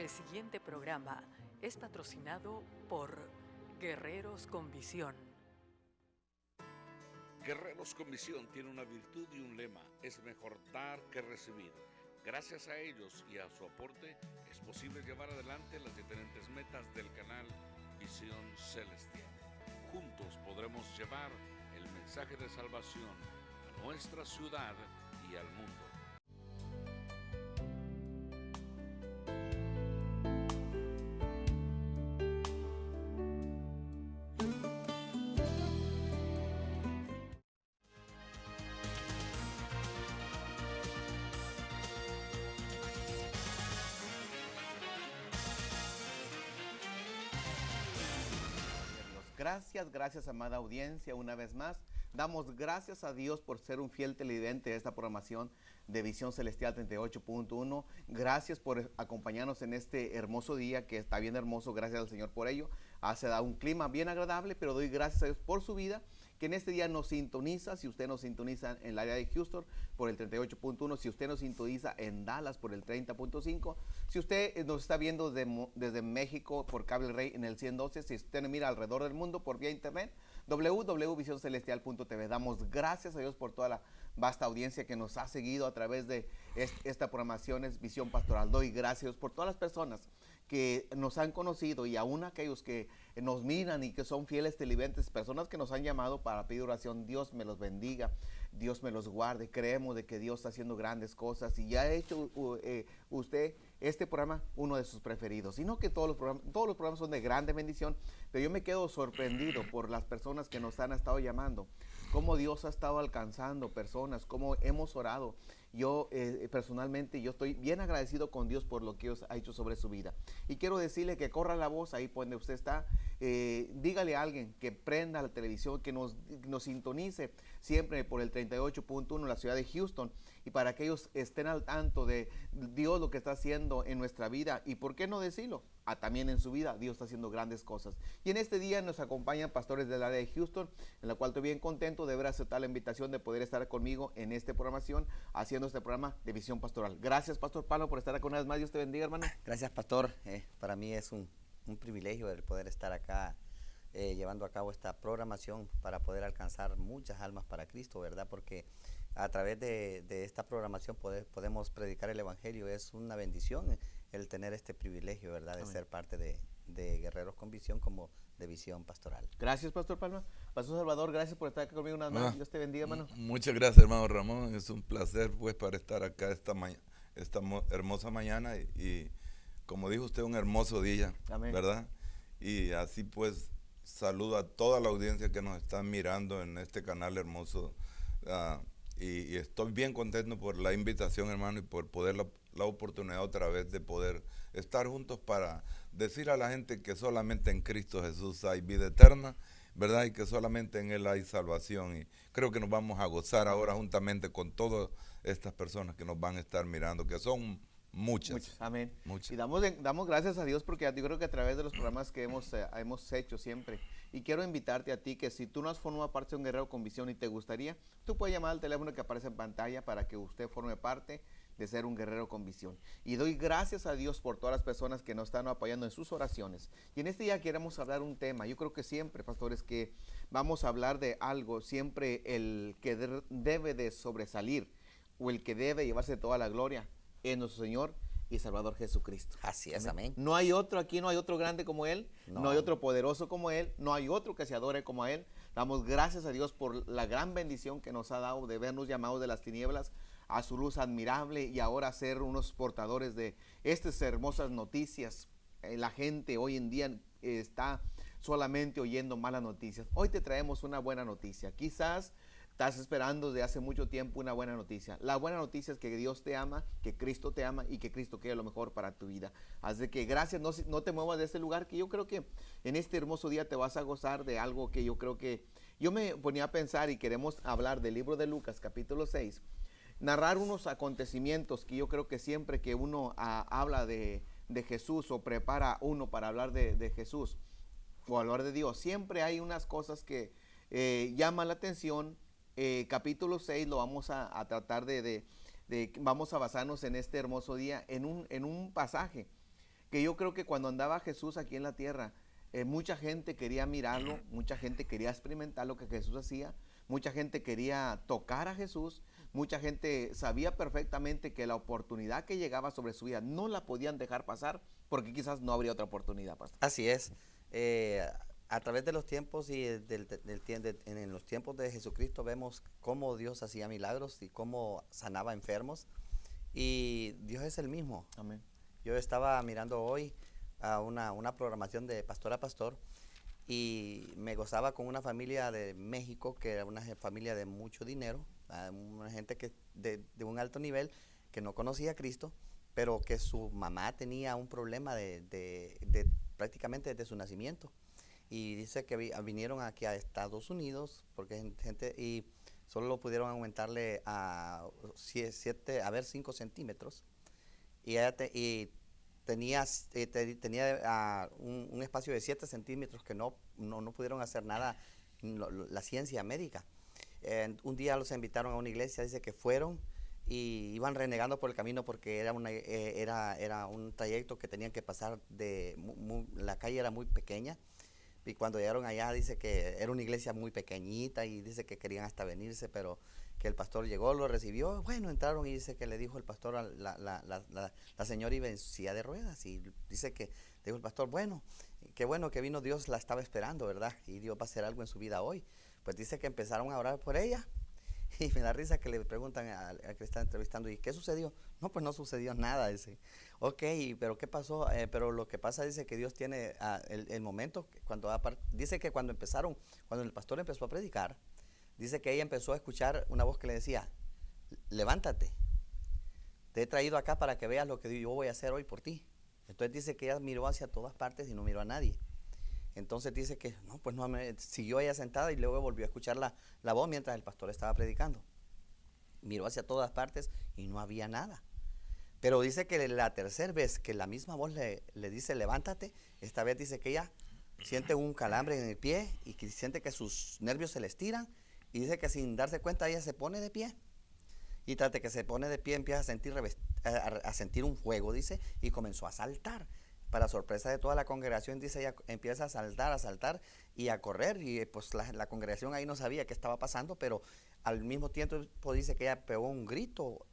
El siguiente programa es patrocinado por Guerreros con Visión. Guerreros con Visión tiene una virtud y un lema: es mejor dar que recibir. Gracias a ellos y a su aporte es posible llevar adelante las diferentes metas del canal Visión Celestial. Juntos podremos llevar el mensaje de salvación a nuestra ciudad y al mundo. Gracias, amada audiencia, una vez más. Damos gracias a Dios por ser un fiel televidente de esta programación de Visión Celestial 38.1. Gracias por acompañarnos en este hermoso día que está bien hermoso. Gracias al Señor por ello. Se da un clima bien agradable, pero doy gracias a Dios por su vida, que en este día nos sintoniza. Si usted nos sintoniza en el área de Houston por el 38.1, si usted nos sintoniza en Dallas por el 30.5, si usted nos está viendo desde México por Cable Rey en el 112, si usted nos mira alrededor del mundo por vía internet, www.visioncelestial.tv. Damos gracias a Dios por toda la vasta audiencia que nos ha seguido a través de esta programación, es Visión Pastoral. Doy gracias por todas las personas que nos han conocido y aún aquellos que nos miran y que son fieles televidentes, personas que nos han llamado para pedir oración. Dios me los bendiga, Dios me los guarde. Creemos de que Dios está haciendo grandes cosas y ya ha hecho usted este programa uno de sus preferidos. Sino que todos los programas son de grande bendición, pero yo me quedo sorprendido por las personas que nos han estado llamando, cómo Dios ha estado alcanzando personas, cómo hemos orado. Yo personalmente, yo estoy bien agradecido con Dios por lo que Dios ha hecho sobre su vida. Y quiero decirle que corra la voz ahí por donde usted está. Dígale a alguien que prenda la televisión, que nos sintonice siempre por el 38.1 en la ciudad de Houston. Y para que ellos estén al tanto de Dios, lo que está haciendo en nuestra vida. Y por qué no decirlo, también en su vida Dios está haciendo grandes cosas. Y en este día nos acompañan pastores del área de Houston, en la cual estoy bien contento de haber aceptado la invitación de poder estar conmigo en esta programación, haciendo este programa de Visión Pastoral. Gracias, Pastor Pablo, por estar acá una vez más. Dios te bendiga, hermano. Gracias, pastor. Para mí es un privilegio el poder estar acá llevando a cabo esta programación para poder alcanzar muchas almas para Cristo, ¿verdad? Porque a través de esta programación podemos predicar el Evangelio. Es una bendición el tener este privilegio, ¿verdad? De ser parte de Guerreros con Visión, como de Visión Pastoral. Gracias, Pastor Palma. Pastor Salvador, gracias por estar acá conmigo una vez más. Dios te bendiga, hermano. Muchas gracias, hermano Ramón. Es un placer, pues, para estar acá esta hermosa mañana y como dijo usted, un hermoso día. Amén. ¿Verdad? Y así, pues, saludo a toda la audiencia que nos está mirando en este canal hermoso. Y estoy bien contento por la invitación, hermano, y por poder la oportunidad otra vez de poder estar juntos para decir a la gente que solamente en Cristo Jesús hay vida eterna, ¿verdad? Y que solamente en Él hay salvación. Y creo que nos vamos a gozar ahora juntamente con todas estas personas que nos van a estar mirando, que son muchas. Amén. Muchas. Y damos gracias a Dios porque yo creo que a través de los programas que hemos hecho siempre, y quiero invitarte a ti que si tú no has formado parte de un Guerrero con Visión y te gustaría, tú puedes llamar al teléfono que aparece en pantalla para que usted forme parte de ser un Guerrero con Visión. Y doy gracias a Dios por todas las personas que nos están apoyando en sus oraciones. Y en este día queremos hablar un tema. Yo creo que siempre, pastores, que vamos a hablar de algo, siempre el que debe de sobresalir o el que debe llevarse toda la gloria es nuestro Señor y Salvador Jesucristo. Así es, amén. No hay otro aquí, no hay otro grande como Él, no hay otro poderoso como Él, no hay otro que se adore como a Él. Damos gracias a Dios por la gran bendición que nos ha dado de vernos llamados de las tinieblas a su luz admirable y ahora ser unos portadores de estas hermosas noticias. La gente hoy en día está solamente oyendo malas noticias. Hoy te traemos una buena noticia. Quizás estás esperando desde hace mucho tiempo una buena noticia. La buena noticia es que Dios te ama, que Cristo te ama y que Cristo quiere lo mejor para tu vida. Así que gracias, no te muevas de este lugar, que yo creo que en este hermoso día te vas a gozar de algo que yo creo que... Yo me ponía a pensar y queremos hablar del libro de Lucas, capítulo 6, narrar unos acontecimientos que yo creo que siempre que uno habla de Jesús o prepara uno para hablar de Jesús o hablar de Dios, siempre hay unas cosas que llaman la atención. Capítulo 6 lo vamos a tratar vamos a basarnos en este hermoso día en un pasaje que yo creo que cuando andaba Jesús aquí en la tierra, mucha gente quería mirarlo, mucha gente quería experimentar lo que Jesús hacía, mucha gente quería tocar a Jesús, mucha gente sabía perfectamente que la oportunidad que llegaba sobre su vida no la podían dejar pasar porque quizás no habría otra oportunidad, pastor. Así es. A través de los tiempos y en los tiempos de Jesucristo vemos cómo Dios hacía milagros y cómo sanaba enfermos, y Dios es el mismo. Amén. Yo estaba mirando hoy a una programación de Pastor a Pastor y me gozaba con una familia de México que era una familia de mucho dinero, una gente que de un alto nivel que no conocía a Cristo, pero que su mamá tenía un problema prácticamente desde su nacimiento. Y dice que vinieron aquí a Estados Unidos porque gente y solo pudieron aumentarle a 5 centímetros. Y tenía un espacio de 7 centímetros que no pudieron hacer nada la ciencia médica. Un día los invitaron a una iglesia, dice que fueron y iban renegando por el camino porque era un trayecto que tenían que pasar la calle era muy pequeña. Y cuando llegaron allá dice que era una iglesia muy pequeñita y dice que querían hasta venirse, pero que el pastor llegó, lo recibió, bueno, entraron y dice que le dijo el pastor a la señora iba en silla de ruedas y dice que dijo el pastor, bueno, qué bueno que vino Dios, la estaba esperando, ¿verdad? Y Dios va a hacer algo en su vida hoy. Pues dice que empezaron a orar por ella y me da risa que le preguntan al que está entrevistando, ¿y qué sucedió? No, pues no sucedió nada, dice. Ok, pero ¿qué pasó? Pero lo que pasa dice que Dios tiene el momento, dice que cuando el pastor empezó a predicar, dice que ella empezó a escuchar una voz que le decía, levántate, te he traído acá para que veas lo que yo voy a hacer hoy por ti. Entonces dice que ella miró hacia todas partes y no miró a nadie. Entonces dice que siguió ella sentada y luego volvió a escuchar la voz mientras el pastor estaba predicando. Miró hacia todas partes y no había nada. Pero dice que la tercera vez que la misma voz le dice levántate, esta vez dice que ella siente un calambre en el pie y que siente que sus nervios se le estiran y dice que sin darse cuenta ella se pone de pie. Y tras de que se pone de pie empieza a sentir un fuego, dice, y comenzó a saltar. Para sorpresa de toda la congregación, dice, ella empieza a saltar y a correr, y pues la congregación ahí no sabía qué estaba pasando, pero al mismo tiempo dice que ella pegó un grito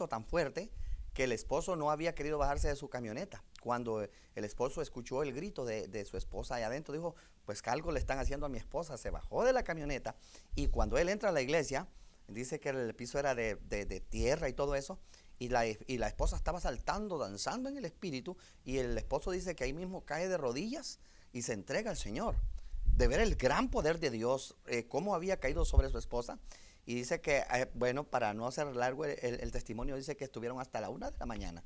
tan fuerte que el esposo no había querido bajarse de su camioneta. Cuando el esposo escuchó el grito de su esposa allá adentro, dijo, pues que algo le están haciendo a mi esposa. Se bajó de la camioneta y cuando él entra a la iglesia, dice que el piso era de tierra y todo eso, y la esposa estaba saltando, danzando en el espíritu, y el esposo dice que ahí mismo cae de rodillas y se entrega al Señor. De ver el gran poder de Dios, cómo había caído sobre su esposa. Y dice que, para no hacer largo el testimonio, dice que estuvieron hasta la 1 de la mañana.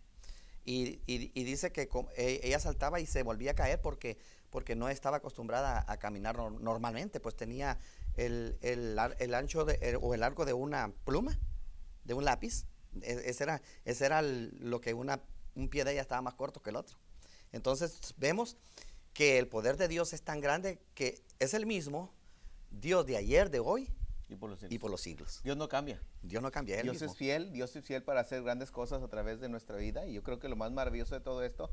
Y dice que ella saltaba y se volvía a caer porque no estaba acostumbrada a caminar normalmente, pues tenía el ancho o el largo de una pluma, de un lápiz. Ese era lo que un pie de ella estaba más corto que el otro. Entonces vemos que el poder de Dios es tan grande que es el mismo Dios de ayer, de hoy y por los siglos. Dios no cambia. Dios no cambia. Dios es fiel para hacer grandes cosas a través de nuestra vida, y yo creo que lo más maravilloso de todo esto,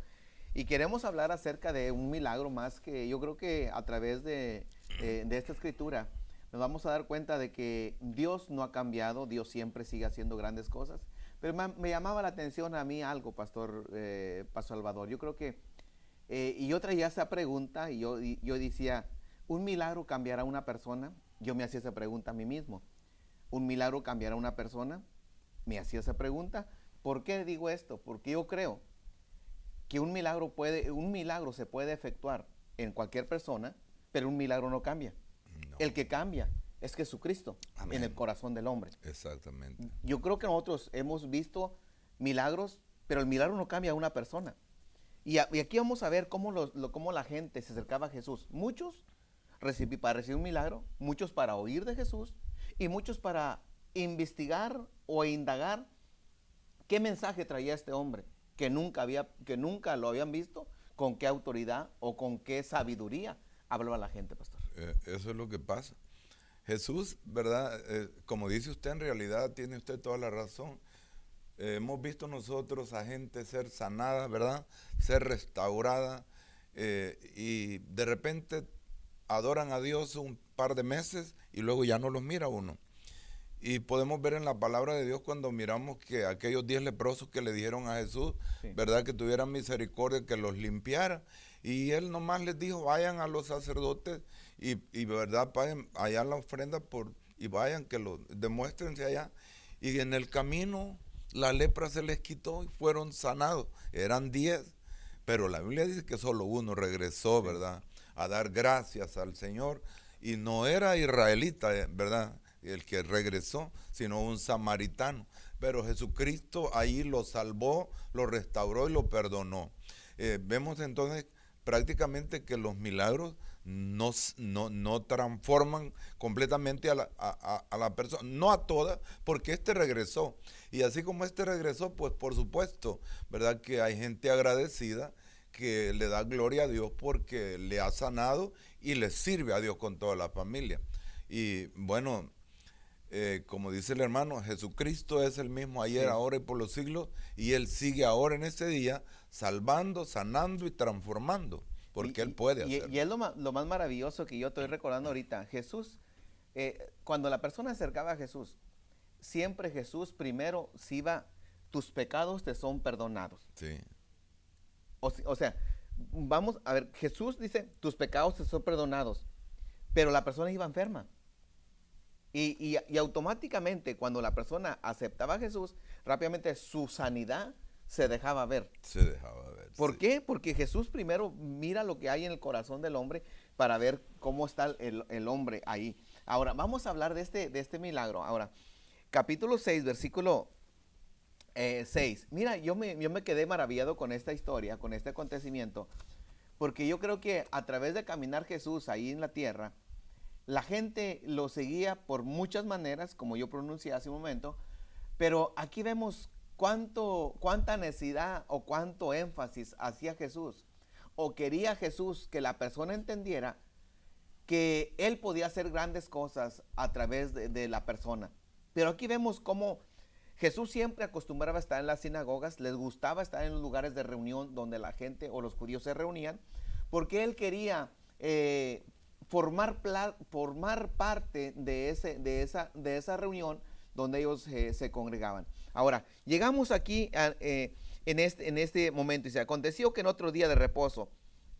y queremos hablar acerca de un milagro más que yo creo que a través de esta escritura nos vamos a dar cuenta de que Dios no ha cambiado, Dios siempre sigue haciendo grandes cosas. Pero me llamaba la atención a mí algo, Pastor Salvador. Yo creo que, y yo traía esa pregunta y yo decía, ¿un milagro cambiará a una persona? Yo me hacía esa pregunta a mí mismo. ¿Un milagro cambiará a una persona? Me hacía esa pregunta. ¿Por qué digo esto? Porque yo creo que un milagro se puede efectuar en cualquier persona, pero un milagro no cambia. No. El que cambia es Jesucristo. Amén. En el corazón del hombre. Exactamente. Yo creo que nosotros hemos visto milagros, pero el milagro no cambia a una persona. Y aquí vamos a ver cómo la gente se acercaba a Jesús. Muchos para recibir un milagro, muchos para oír de Jesús y muchos para investigar o indagar qué mensaje traía este hombre que nunca lo habían visto, con qué autoridad o con qué sabiduría hablaba la gente, pastor. Eso es lo que pasa. Jesús, ¿verdad? Como dice usted, en realidad tiene usted toda la razón. hemos visto nosotros a gente ser sanada, ¿verdad? Ser restaurada, y de repente adoran a Dios un par de meses y luego ya no los mira uno. Y podemos ver en la palabra de Dios cuando miramos que aquellos 10 leprosos que le dijeron a Jesús, sí, ¿verdad? Que tuvieran misericordia, que los limpiara. Y él nomás les dijo, vayan a los sacerdotes y ¿verdad? Paguen allá la ofrenda y vayan, que lo demuéstrense allá. Y en el camino la lepra se les quitó y fueron sanados. Eran 10, pero la Biblia dice que solo uno regresó, ¿verdad? A dar gracias al Señor. Y no era israelita, ¿verdad? El que regresó, sino un samaritano. Pero Jesucristo ahí lo salvó, lo restauró y lo perdonó. Vemos entonces prácticamente que los milagros no transforman completamente a la persona, no a todas, porque este regresó. Y así como este regresó, pues por supuesto, ¿verdad? Que hay gente agradecida que le da gloria a Dios porque le ha sanado y le sirve a Dios con toda la familia. Y bueno, como dice el hermano, Jesucristo es el mismo ayer, sí, ahora y por los siglos, y Él sigue ahora en este día salvando, sanando y transformando, porque Él puede hacerlo. Y es lo más maravilloso que yo estoy recordando ahorita. Jesús, cuando la persona se acercaba a Jesús, siempre Jesús primero se iba, tus pecados te son perdonados. Sí. O sea, vamos a ver, Jesús dice, tus pecados te son perdonados, pero la persona iba enferma. Y automáticamente cuando la persona aceptaba a Jesús, rápidamente su sanidad se dejaba ver. Se dejaba ver. ¿Por qué? Porque Jesús primero mira lo que hay en el corazón del hombre para ver cómo está el hombre ahí. Ahora, vamos a hablar de este milagro. Ahora, capítulo 6, versículo 6. Mira, yo me quedé maravillado con esta historia, con este acontecimiento, porque yo creo que a través de caminar Jesús ahí en la tierra, la gente lo seguía por muchas maneras, como yo pronuncié hace un momento, pero aquí vemos cuánta necesidad o cuánto énfasis hacía Jesús, o quería Jesús que la persona entendiera que Él podía hacer grandes cosas a través de la persona. Pero aquí vemos cómo Jesús siempre acostumbraba a estar en las sinagogas, les gustaba estar en los lugares de reunión donde la gente o los judíos se reunían, porque Él quería formar parte de esa reunión donde ellos se congregaban. Ahora, llegamos aquí en este momento y se aconteció que en otro día de reposo,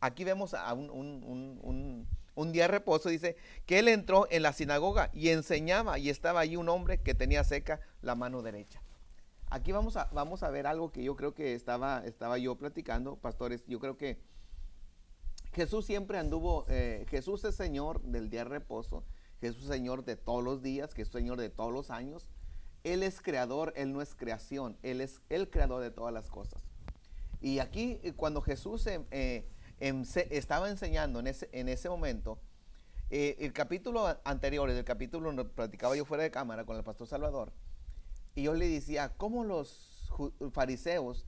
aquí vemos a un día de reposo, dice que él entró en la sinagoga y enseñaba y estaba allí un hombre que tenía seca la mano derecha. Aquí vamos a ver algo que yo creo que estaba yo platicando, pastores. Yo creo que Jesús siempre anduvo, Jesús es Señor del día de reposo, Jesús es Señor de todos los días, Jesús es Señor de todos los años. Él es creador, Él no es creación, Él es el creador de todas las cosas. Y aquí cuando Jesús estaba enseñando en ese momento, el capítulo anterior, el capítulo donde platicaba yo fuera de cámara con el pastor Salvador, y yo le decía cómo los fariseos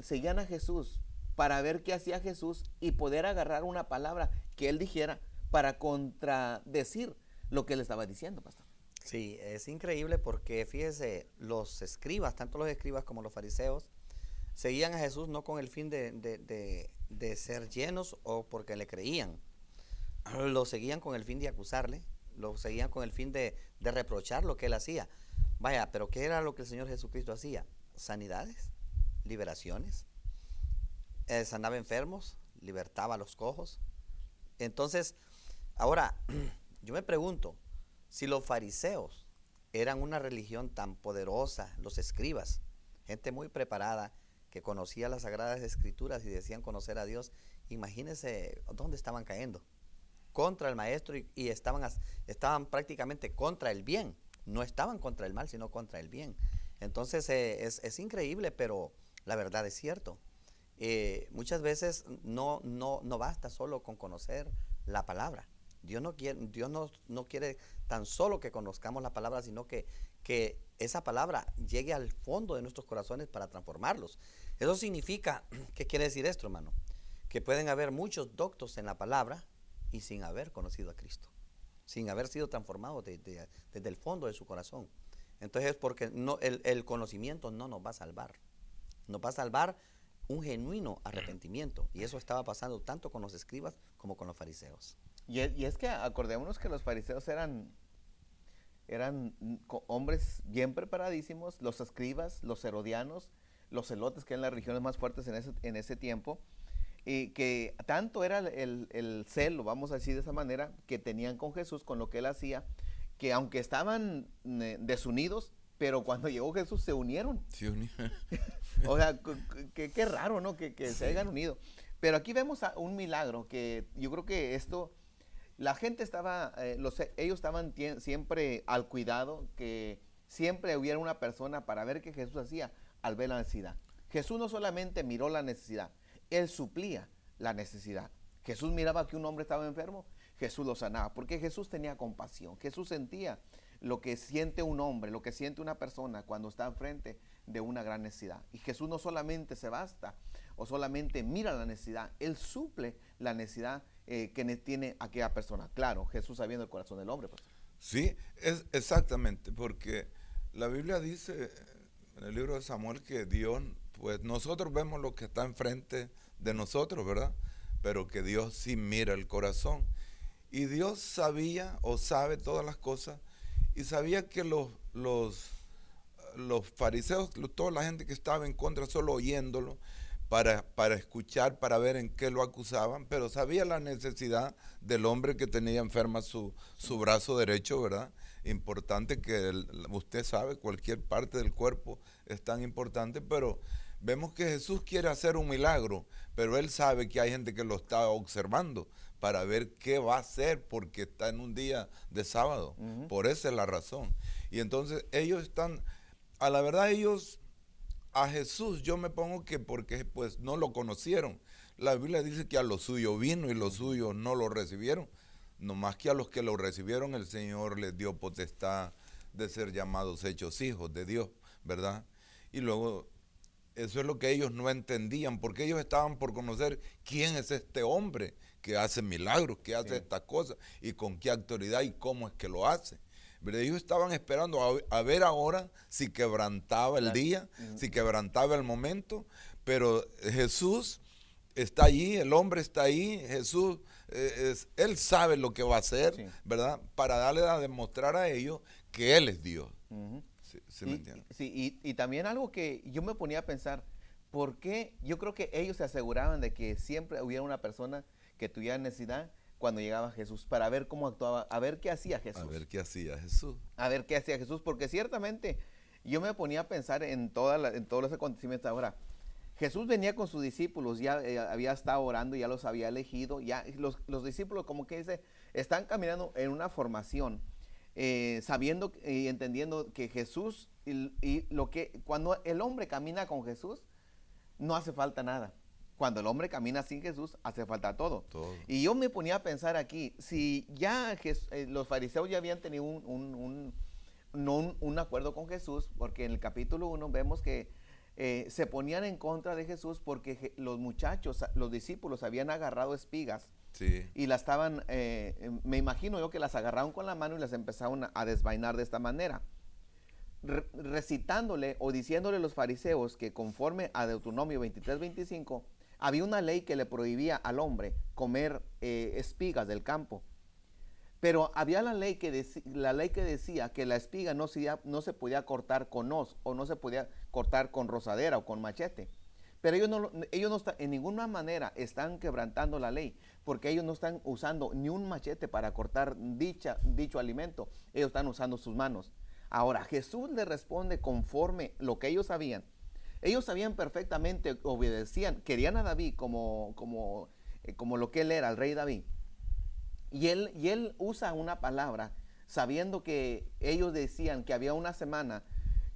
seguían a Jesús para ver qué hacía Jesús y poder agarrar una palabra que él dijera para contradecir lo que él estaba diciendo, pastor. Sí, es increíble porque fíjese, los escribas, tanto los escribas como los fariseos, seguían a Jesús no con el fin de ser llenos o porque le creían. Lo seguían con el fin de acusarle, lo seguían con el fin de reprochar lo que él hacía. Vaya, pero ¿qué era lo que el Señor Jesucristo hacía? Sanidades, liberaciones, sanaba enfermos, libertaba a los cojos. Entonces, ahora, yo me pregunto, si los fariseos eran una religión tan poderosa, los escribas, gente muy preparada, que conocía las Sagradas Escrituras y decían conocer a Dios, imagínense dónde estaban cayendo, contra el maestro y estaban prácticamente contra el bien, no estaban contra el mal, sino contra el bien. Entonces es increíble, pero la verdad es cierto. Muchas veces no basta solo con conocer la palabra. Dios no quiere tan solo que conozcamos la palabra, sino que esa palabra llegue al fondo de nuestros corazones para transformarlos. Eso significa, ¿qué quiere decir esto, hermano? Que pueden haber muchos doctos en la palabra y sin haber conocido a Cristo, sin haber sido transformados desde el fondo de su corazón. Entonces, porque no, el conocimiento no nos va a salvar. Nos va a salvar un genuino arrepentimiento. Y eso estaba pasando tanto con los escribas como con los fariseos. Y es que acordémonos que los fariseos eran hombres bien preparadísimos, los escribas, los herodianos, los celotes, que eran las religiones más fuertes en ese tiempo, y que tanto era el celo, vamos a decir de esa manera, que tenían con Jesús, con lo que él hacía, que aunque estaban desunidos, pero cuando llegó Jesús se unieron. Se unieron. O sea, qué raro, ¿no? Que se hayan unido. Pero aquí vemos un milagro, que yo creo que esto, la gente estaba, ellos estaban siempre al cuidado, que siempre hubiera una persona para ver qué Jesús hacía al ver la necesidad. Jesús no solamente miró la necesidad, él suplía la necesidad. Jesús miraba que un hombre estaba enfermo, Jesús lo sanaba, porque Jesús tenía compasión. Jesús sentía lo que siente un hombre, lo que siente una persona cuando está enfrente de una gran necesidad. Y Jesús no solamente se basta o solamente mira la necesidad, él suple la necesidad que tiene aquella persona. Claro, Jesús sabiendo el corazón del hombre. Pues. Sí, es exactamente, porque la Biblia dice en el libro de Samuel que Dios, pues nosotros vemos lo que está enfrente de nosotros, ¿verdad? Pero que Dios sí mira el corazón. Y Dios sabía o sabe todas las cosas, y sabía que los fariseos, toda la gente que estaba en contra, solo oyéndolo, para escuchar, para ver en qué lo acusaban, pero sabía la necesidad del hombre que tenía enferma su brazo derecho, ¿verdad? Importante que usted sabe, cualquier parte del cuerpo es tan importante, pero vemos que Jesús quiere hacer un milagro, pero él sabe que hay gente que lo está observando para ver qué va a hacer, porque está en un día de sábado. Por esa es la razón. Y entonces ellos están, a la verdad ellos, a Jesús yo me pongo que porque pues no lo conocieron. La Biblia dice que a los suyos vino y los suyos no lo recibieron. Nomás que a los que lo recibieron el Señor les dio potestad de ser llamados hechos hijos de Dios, ¿verdad? Y luego eso es lo que ellos no entendían, porque ellos estaban por conocer quién es este hombre que hace milagros, que hace estas cosas, y con qué autoridad y cómo es que lo hace. Pero ellos estaban esperando a ver ahora si quebrantaba el día, si quebrantaba el momento, pero Jesús está allí, el hombre está ahí, Jesús, él sabe lo que va a hacer, ¿verdad? Para darle a demostrar a ellos que él es Dios. ¿Sí me entiendes? Sí, y también algo que yo me ponía a pensar, ¿por qué? Yo creo que ellos se aseguraban de que siempre hubiera una persona que tuviera necesidad cuando llegaba Jesús, para ver cómo actuaba, a ver qué hacía Jesús. A ver qué hacía Jesús. A ver qué hacía Jesús, porque ciertamente yo me ponía a pensar en todos los acontecimientos ahora. Jesús venía con sus discípulos, ya había estado orando, ya los había elegido, ya los discípulos como que dice, están caminando en una formación, sabiendo y entendiendo que Jesús, cuando el hombre camina con Jesús, no hace falta nada. Cuando el hombre camina sin Jesús, hace falta todo. Y yo me ponía a pensar aquí, si ya los fariseos ya habían tenido un acuerdo con Jesús, porque en el capítulo 1 vemos que se ponían en contra de Jesús porque los muchachos, los discípulos, habían agarrado espigas. Sí. Y las estaban, me imagino yo que las agarraron con la mano y las empezaron a desvainar de esta manera. Recitándole o diciéndole a los fariseos que conforme a Deuteronomio 23-25, había una ley que le prohibía al hombre comer espigas del campo. Pero había la ley que decía que la espiga no se podía cortar con hoz o no se podía cortar con rozadera o con machete. Pero ellos no en ninguna manera están quebrantando la ley, porque ellos no están usando ni un machete para cortar dicho alimento. Ellos están usando sus manos. Ahora, Jesús le responde conforme lo que ellos sabían. Ellos sabían perfectamente, obedecían, querían a David como lo que él era, el rey David. Y él usa una palabra, sabiendo que ellos decían que había una semana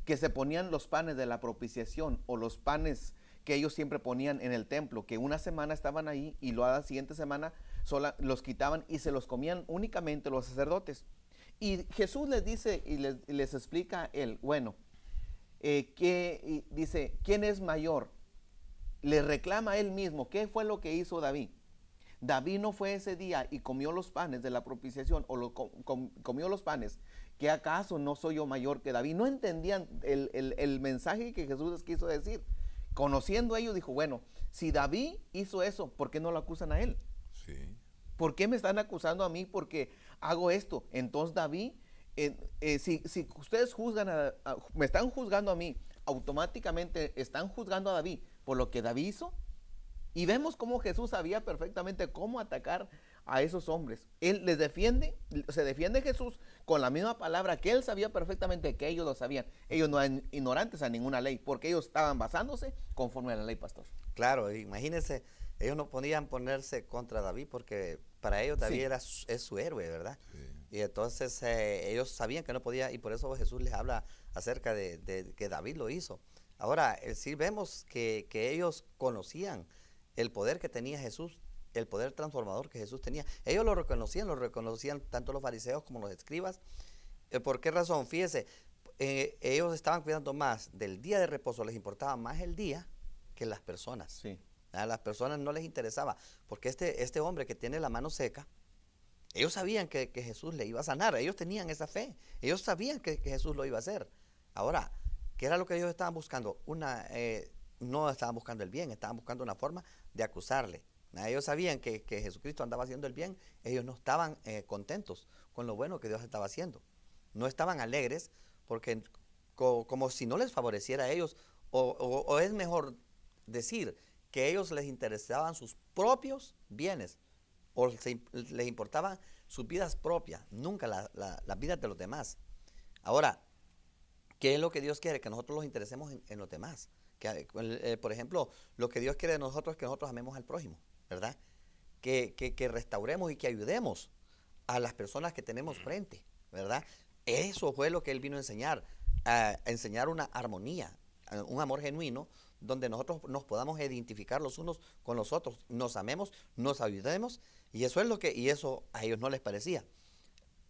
que se ponían los panes de la propiciación, o los panes que ellos siempre ponían en el templo, que una semana estaban ahí y la siguiente semana los quitaban y se los comían únicamente los sacerdotes. Y Jesús les dice y les explica él, bueno, dice, ¿quién es mayor? Le reclama él mismo, ¿qué fue lo que hizo David? David no fue ese día y comió los panes de la propiciación, o comió los panes ¿qué acaso no soy yo mayor que David? No entendían el mensaje que Jesús les quiso decir. Conociendo a ellos, dijo, bueno, si David hizo eso, ¿por qué no lo acusan a él? Sí. ¿Por qué me están acusando a mí porque hago esto? Entonces David, si ustedes juzgan me están juzgando a mí, automáticamente están juzgando a David por lo que David hizo. Y vemos cómo Jesús sabía perfectamente cómo atacar a esos hombres. Él les defiende, se defiende Jesús con la misma palabra que él sabía perfectamente que ellos lo sabían. Ellos no eran ignorantes a ninguna ley, porque ellos estaban basándose conforme a la ley, pastor. Claro, imagínense, ellos no podían ponerse contra David porque para ellos David es su héroe, ¿verdad? Sí. Y entonces ellos sabían que no podía, y por eso Jesús les habla acerca de que David lo hizo. Ahora, sí vemos que ellos conocían el poder que tenía Jesús, el poder transformador que Jesús tenía. Ellos lo reconocían tanto los fariseos como los escribas. ¿Por qué razón? Fíjese, ellos estaban cuidando más del día de reposo, les importaba más el día que las personas. Sí. A las personas no les interesaba, porque este hombre que tiene la mano seca, ellos sabían que Jesús le iba a sanar, ellos tenían esa fe, ellos sabían que Jesús lo iba a hacer. Ahora, ¿qué era lo que ellos estaban buscando? No estaban buscando el bien, estaban buscando una forma de acusarle. Ellos sabían que Jesucristo andaba haciendo el bien, ellos no estaban contentos con lo bueno que Dios estaba haciendo. No estaban alegres porque como si no les favoreciera a ellos, o es mejor decir que a ellos les interesaban sus propios bienes, o les importaban sus vidas propias, nunca las vidas de los demás. Ahora, ¿qué es lo que Dios quiere? Que nosotros los interesemos en los demás. Por ejemplo, lo que Dios quiere de nosotros es que nosotros amemos al prójimo, ¿verdad? Que restauremos y que ayudemos a las personas que tenemos frente, ¿verdad? Eso fue lo que Él vino a enseñar una armonía, un amor genuino, donde nosotros nos podamos identificar los unos con los otros, nos amemos, nos ayudemos, y eso a ellos no les parecía.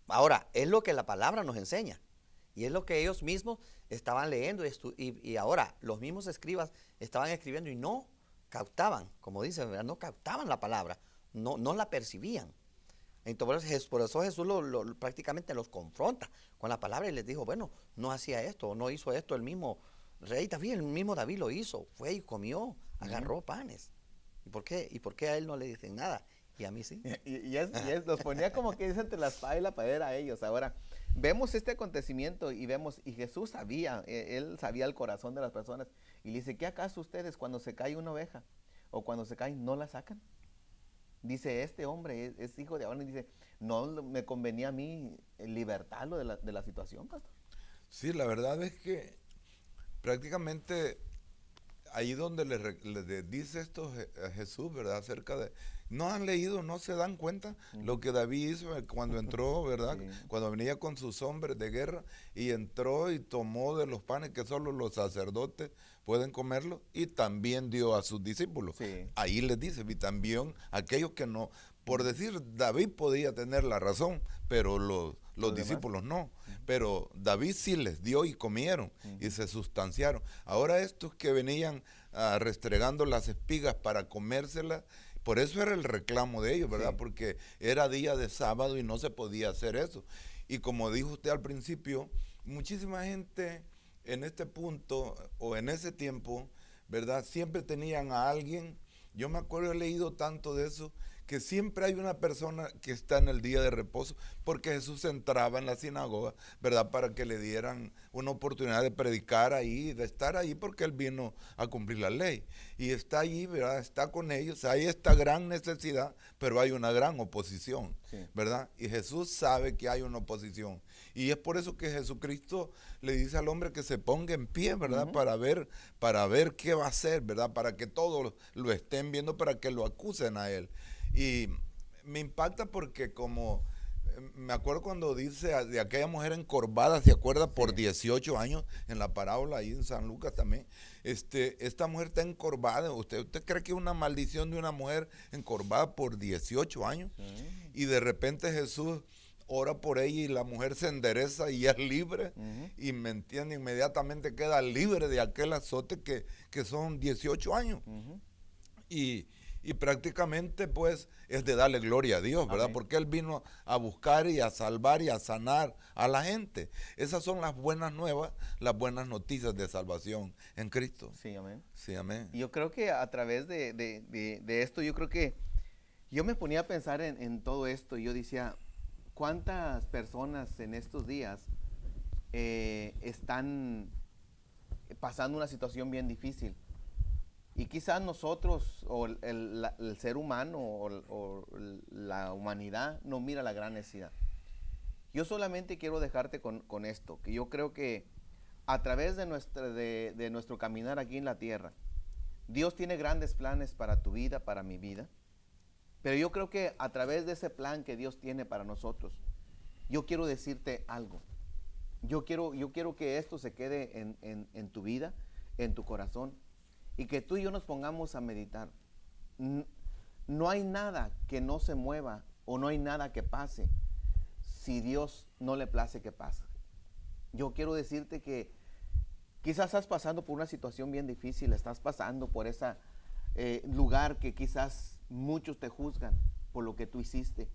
Ahora, es lo que la palabra nos enseña, y es lo que ellos mismos estaban leyendo, y ahora los mismos escribas estaban escribiendo y no captaban, como dicen, ¿verdad? No captaban la palabra, no la percibían. Entonces, por eso Jesús prácticamente los confronta con la palabra y les dijo, bueno, no hacía esto, no hizo esto, el mismo rey David, el mismo David lo hizo, fue y comió, agarró panes. ¿Y por qué a él no le dicen nada? Y a mí sí. Y los ponía como que dice entre la espada y la pared a ellos. Ahora, vemos este acontecimiento y Jesús sabía, él sabía el corazón de las personas. Y le dice, ¿qué acaso ustedes cuando se cae una oveja o cuando se cae no la sacan? Dice, este hombre es hijo de Abraham, y dice, no me convenía a mí libertarlo de la situación, pastor. Sí, la verdad es que prácticamente ahí donde le dice esto a Jesús, ¿verdad? Acerca de, no han leído, no se dan cuenta lo que David hizo cuando entró, ¿verdad? Sí. Cuando venía con sus hombres de guerra y entró y tomó de los panes que solo los sacerdotes pueden comerlo y también dio a sus discípulos. Sí. Ahí les dice, y también aquellos que no, por decir, David podía tener la razón, pero los discípulos no. Pero David sí les dio y comieron y se sustanciaron. Ahora estos que venían restregando las espigas para comérselas, por eso era el reclamo de ellos, ¿verdad? Sí. Porque era día de sábado y no se podía hacer eso. Y como dijo usted al principio, muchísima gente en este punto o en ese tiempo, ¿verdad? Siempre tenían a alguien, yo me acuerdo, he leído tanto de eso, que siempre hay una persona que está en el día de reposo, porque Jesús entraba en la sinagoga, ¿verdad? Para que le dieran una oportunidad de predicar ahí, de estar ahí, porque Él vino a cumplir la ley. Y está allí, ¿verdad? Está con ellos, hay esta gran necesidad, pero hay una gran oposición, sí, ¿verdad? Y Jesús sabe que hay una oposición. Y es por eso que Jesucristo le dice al hombre que se ponga en pie, ¿verdad? Para ver qué va a hacer, ¿verdad? Para que todos lo estén viendo, para que lo acusen a Él. Y me impacta porque como, me acuerdo cuando dice de aquella mujer encorvada, ¿se acuerda? Por 18 años, en la parábola ahí en San Lucas también. Esta mujer está encorvada. ¿Usted cree que es una maldición de una mujer encorvada por 18 años? Y de repente Jesús ora por ella y la mujer se endereza y es libre. Y me entiende, inmediatamente queda libre de aquel azote que son 18 años. y prácticamente pues es de darle gloria a Dios, ¿verdad? Amén. Porque Él vino a buscar y a salvar y a sanar a la gente. Esas son las buenas nuevas, las buenas noticias de salvación en Cristo. Sí, amén. Sí, amén. Y yo creo que a través de esto, yo creo que yo me ponía a pensar en todo esto y yo decía, ¿cuántas personas en estos días están pasando una situación bien difícil? Y quizás nosotros o el ser humano o la humanidad no mira la gran necesidad. Yo solamente quiero dejarte con esto, que yo creo que a través de nuestro caminar aquí en la tierra, Dios tiene grandes planes para tu vida, para mi vida. Pero yo creo que a través de ese plan que Dios tiene para nosotros, yo quiero decirte algo. Yo quiero que esto se quede en tu vida, en tu corazón, y que tú y yo nos pongamos a meditar. No hay nada que no se mueva o no hay nada que pase si Dios no le place que pase. Yo quiero decirte que quizás estás pasando por una situación bien difícil, estás pasando por ese lugar que quizás muchos te juzgan por lo que tú hiciste,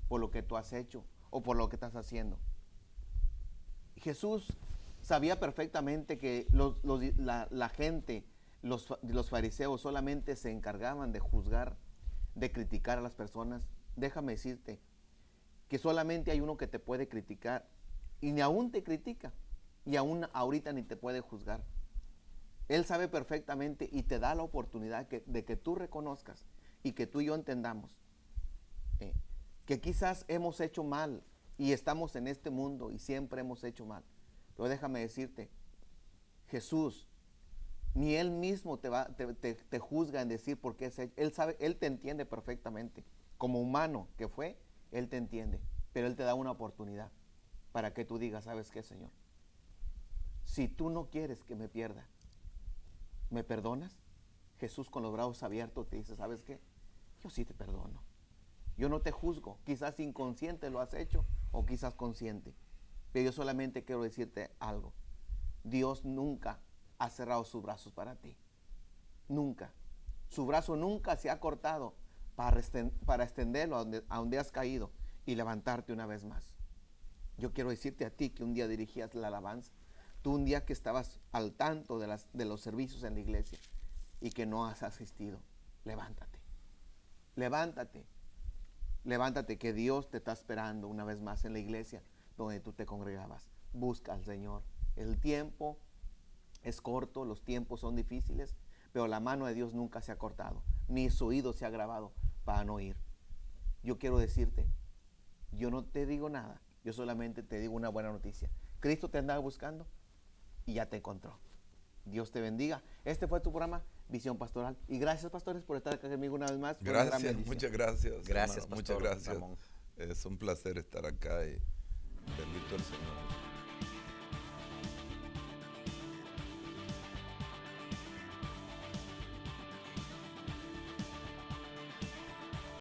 por lo que tú has hecho o por lo que estás haciendo. Jesús sabía perfectamente que la gente, los fariseos solamente se encargaban de juzgar, de criticar a las personas. Déjame decirte que solamente hay uno que te puede criticar y ni aún te critica y aún ahorita ni te puede juzgar. Él sabe perfectamente y te da la oportunidad de que tú reconozcas y que tú y yo entendamos que quizás hemos hecho mal y estamos en este mundo y siempre hemos hecho mal. Pero déjame decirte, Jesús, ni Él mismo te juzga en decir por qué es hecho. Él sabe, Él te entiende perfectamente. Como humano que fue, Él te entiende. Pero Él te da una oportunidad para que tú digas, ¿sabes qué, Señor? Si tú no quieres que me pierda, ¿me perdonas? Jesús con los brazos abiertos te dice, ¿sabes qué? Yo sí te perdono. Yo no te juzgo. Quizás inconsciente lo has hecho o quizás consciente. Pero yo solamente quiero decirte algo. Dios nunca ha cerrado sus brazos para ti. Nunca. Su brazo nunca se ha cortado para extenderlo a donde has caído y levantarte una vez más. Yo quiero decirte a ti que un día dirigías la alabanza. Tú un día que estabas al tanto de los servicios en la iglesia y que no has asistido. Levántate. Levántate. Levántate, que Dios te está esperando una vez más en la iglesia donde tú te congregabas. Busca al Señor. El tiempo es corto, los tiempos son difíciles, pero la mano de Dios nunca se ha cortado, ni su oído se ha grabado para no oír. Yo quiero decirte, yo no te digo nada, yo solamente te digo una buena noticia. Cristo te andaba buscando y ya te encontró. Dios te bendiga. Este fue tu programa Visión Pastoral. Y gracias, pastores, por estar acá conmigo una vez más. Gracias, muchas gracias. Gracias, hermano, pastor muchas gracias. Ramón. Es un placer estar acá y bendito el Señor.